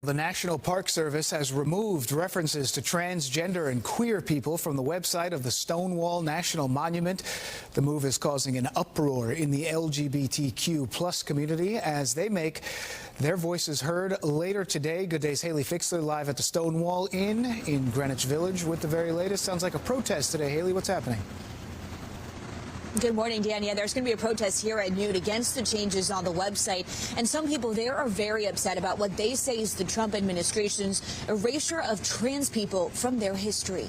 The National Park Service has removed references to transgender and queer people from the website of the Stonewall National Monument. The move is causing an uproar in the LGBTQ+ community as they make their voices heard later today. Good day's Haley Fixler live at the Stonewall Inn in Greenwich Village with the very latest. Sounds like a protest today. Haley, what's happening? Good morning, Dan. Yeah, there's going to be a protest here at noon against the changes on the website. And some people there are very upset about what they say is the Trump administration's erasure of trans people from their history.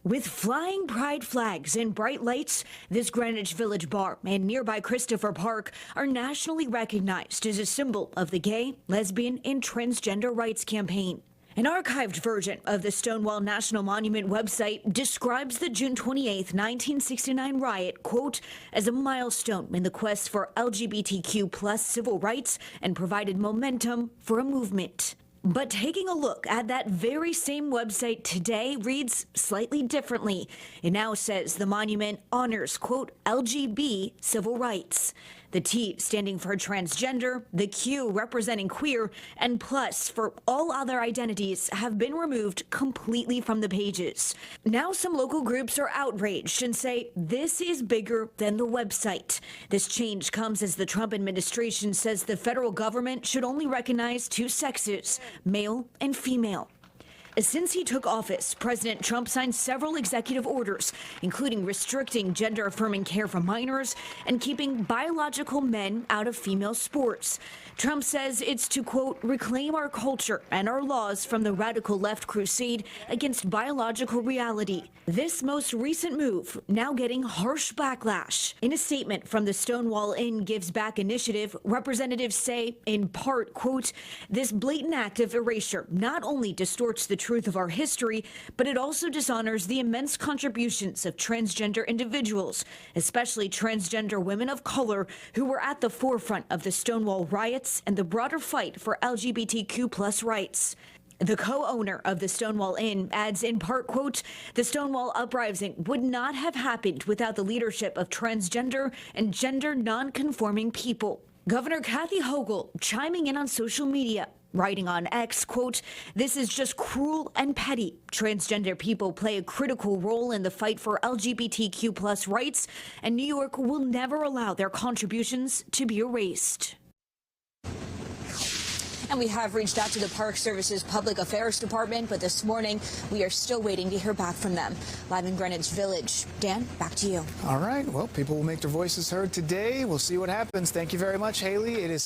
With flying pride flags and bright lights, this Greenwich Village bar and nearby Christopher Park are nationally recognized as a symbol of the gay, lesbian, and transgender rights campaign. An archived version of the Stonewall National Monument website describes the June 28, 1969 riot, quote, as a milestone in the quest for LGBTQ+ civil rights and provided momentum for a movement. But taking a look at that very same website today reads slightly differently. It now says the monument honors, quote, LGB civil rights. The T standing for transgender, the Q representing queer, and plus for all other identities have been removed completely from the pages. Now some local groups are outraged and say this is bigger than the website. This change comes as the Trump administration says the federal government should only recognize two sexes, male and female. Since he took office, President Trump signed several executive orders, including restricting gender-affirming care for minors and keeping biological men out of female sports. Trump says it's to, quote, reclaim our culture and our laws from the radical left crusade against biological reality. This most recent move now getting harsh backlash. In a statement from the Stonewall Inn Gives Back initiative, representatives say, in part, quote, this blatant act of erasure not only distorts the truth of our history, but it also dishonors the immense contributions of transgender individuals, especially transgender women of color who were at the forefront of the Stonewall riots and the broader fight for LGBTQ+ rights. The co-owner of the Stonewall Inn adds in part, quote, the Stonewall uprising would not have happened without the leadership of transgender and gender non-conforming people. Governor Kathy Hochul chiming in on social media, writing on X, quote, this is just cruel and petty. Transgender people play a critical role in the fight for LGBTQ+ rights, and New York will never allow their contributions to be erased. And we have reached out to the Park Service's Public Affairs Department, but this morning we are still waiting to hear back from them. Live in Greenwich Village. Dan, back to you. All right. Well, people will make their voices heard today. We'll see what happens. Thank you very much, Haley. It is